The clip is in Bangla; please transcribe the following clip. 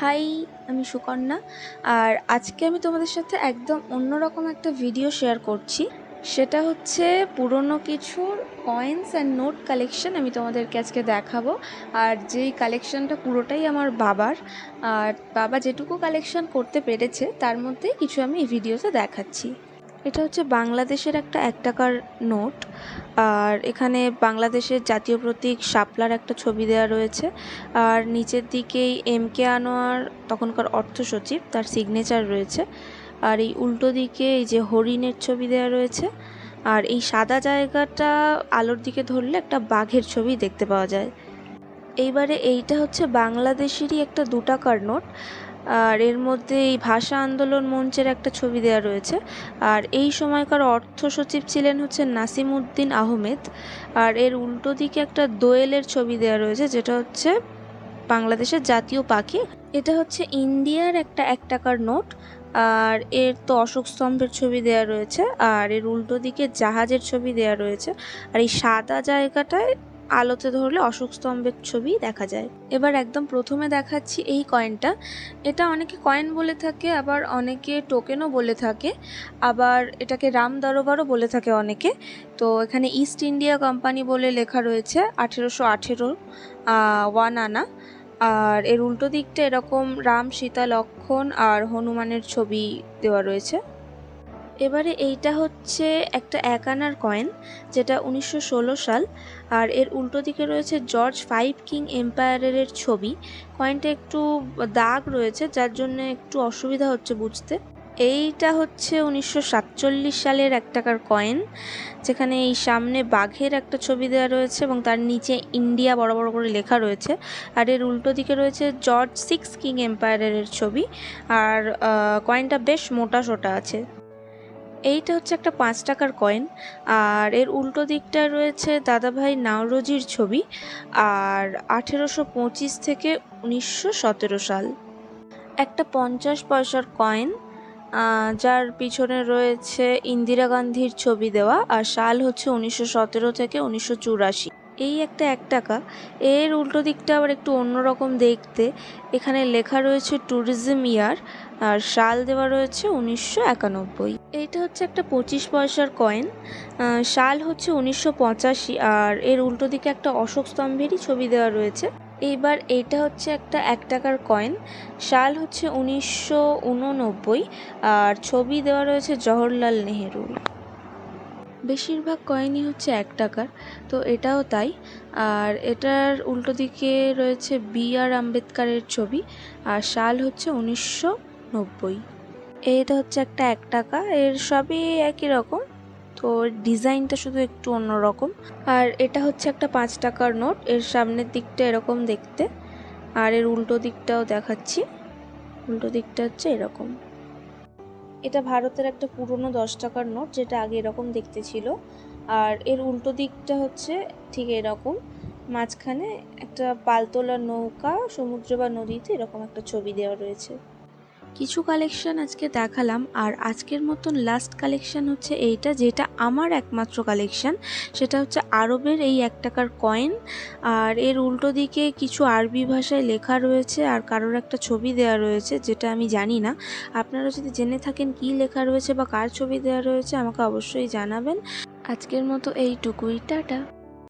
হাই, আমি সুকন্যা। আর আজকে আমি তোমাদের সাথে একদম অন্যরকম একটা ভিডিও শেয়ার করছি। সেটা হচ্ছে পুরনো কিছুর কয়েন্স অ্যান্ড নোট কালেকশন আমি তোমাদেরকে আজকে দেখাবো। আর যেই কালেকশনটা পুরোটাই আমার বাবার, আর বাবা যেটুকু কালেকশন করতে পেরেছে তার মধ্যে কিছু আমি এই ভিডিওতে দেখাচ্ছি। এটা হচ্ছে বাংলাদেশের একটা 1 টাকার নোট। আর এখানে বাংলাদেশের জাতীয় প্রতীক শাপলার একটা ছবি দেওয়া রয়েছে। আর নিচের দিকেই এম.কে. আনোয়ার, তখনকার অর্থ সচিব, তার সিগনেচার রয়েছে। আর এই উল্টো দিকে এই যে হরিণের ছবি দেওয়া রয়েছে। আর এই সাদা জায়গাটা আলোর দিকে ধরলে একটা বাঘের ছবি দেখতে পাওয়া যায়। এইবারে এইটা হচ্ছে বাংলাদেশেরই একটা 2 টাকার নোট। আর এর মধ্যে এই ভাষা আন্দোলন মঞ্চের একটা ছবি দেওয়া রয়েছে। আর এই সময়কার অর্থ সচিব ছিলেন হচ্ছে নাসিমউদ্দিন আহমেদ। আর এর উল্টো দিকে একটা দোয়েলের ছবি দেওয়া রয়েছে, যেটা হচ্ছে বাংলাদেশের জাতীয় পাখি। এটা হচ্ছে ইন্ডিয়ার একটা 1 টাকার নোট। আর এর তো অশোক স্তম্ভের ছবি দেওয়া রয়েছে, আর এর উল্টো দিকে জাহাজের ছবি দেওয়া রয়েছে। আর এই সাদা জায়গাটায় আলোতে ধরলে অশোক স্তম্ভের ছবি দেখা যায়। এবার একদম প্রথমে দেখাচ্ছি এই কয়েনটা। এটা অনেকে কয়েন বলে থাকে, আবার অনেকে টোকেনও বলে থাকে, আবার এটাকে রাম দরবারও বলে থাকে অনেকে। তো এখানে ইস্ট ইন্ডিয়া কোম্পানি বলে লেখা রয়েছে 1818 1 আনা। আর এর উল্টো দিকটা এরকম রাম, সীতা, লক্ষ্মণ আর হনুমানের ছবি দেওয়া রয়েছে। এবারে এইটা হচ্ছে একটা 1 আনার কয়েন, যেটা 1916 সাল। আর এর উল্টো দিকে রয়েছে জর্জ 5 কিং এম্পায়ারের ছবি। কয়েনটা একটু দাগ রয়েছে, যার জন্য একটু অসুবিধা হচ্ছে বুঝতে। এইটা হচ্ছে 1947 সালের 1 টাকার কয়েন, যেখানে এই সামনে বাঘের একটা ছবি দেওয়া রয়েছে এবং তার নিচে ইন্ডিয়া বড় বড় করে লেখা রয়েছে। আর এর উল্টো দিকে রয়েছে জর্জ 6 কিং এম্পায়ারের ছবি। আর কয়েনটা বেশ মোটা সোটা আছে। এইটা হচ্ছে একটা 5 টাকার কয়েন। আর এর উল্টো দিকটায় রয়েছে দাদাভাই নাওরোজির ছবি। আর 1825 থেকে 1917 সাল। একটা 50 পয়সার কয়েন, যার পিছনে রয়েছে ইন্দিরা গান্ধীর ছবি দেওয়া। আর সাল হচ্ছে 1917 থেকে 1984। এই একটা 1 টাকা। এর উল্টো দিকটা আবার একটু অন্যরকম দেখতে। এখানে লেখা রয়েছে ট্যুরিজম ইয়ার, আর সাল দেওয়া রয়েছে 1991। এইটা হচ্ছে একটা 25 পয়সার কয়েন। সাল হচ্ছে 1985। আর এর উল্টো দিকে একটা অশোক স্তম্ভেরই ছবি দেওয়া রয়েছে। এইবার এইটা হচ্ছে একটা 1 টাকার কয়েন। সাল হচ্ছে 1989। আর ছবি দেওয়া রয়েছে জওহরলাল নেহেরুর। বেশিরভাগ কয়েনই হচ্ছে 1 টাকার, তো এটাও তাই। আর এটার উল্টো দিকে রয়েছে বি.আর. আম্বেদকরের ছবি। আর সাল হচ্ছে 1990। এটা হচ্ছে একটা 1 টাকা। এর সবই একই রকম, তো ডিজাইনটা শুধু একটু অন্যরকম। আর এটা হচ্ছে একটা 5 টাকার নোট। এর সামনের দিকটা এরকম দেখতে, আর এর উল্টো দিকটাও দেখাচ্ছি। উল্টো দিকটা হচ্ছে এরকম। এটা ভারতের একটা পুরনো 10 টাকার নোট, যেটা আগে এরকম দেখতে ছিল। আর এর উল্টো দিকটা হচ্ছে ঠিক এরকম, মাঝখানে একটা পালতোলা নৌকা সমুদ্র বা নদীতে এরকম একটা ছবি দেওয়া রয়েছে। কিছু কালেকশন আজকে দেখালাম। আর আজকের মতন লাস্ট কালেকশন হচ্ছে এইটা, যেটা আমার একমাত্র কালেকশন। সেটা হচ্ছে আরবের এই 1 টাকার কয়েন। আর এর উল্টো দিকে কিছু আরবি ভাষায় লেখা রয়েছে, আর কারোর একটা ছবি দেওয়া রয়েছে, যেটা আমি জানি না। আপনারা যদি জেনে থাকেন কী লেখা রয়েছে বা কার ছবি দেওয়া রয়েছে, আমাকে অবশ্যই জানাবেন। আজকের মতো এইটুকুই, টাটা।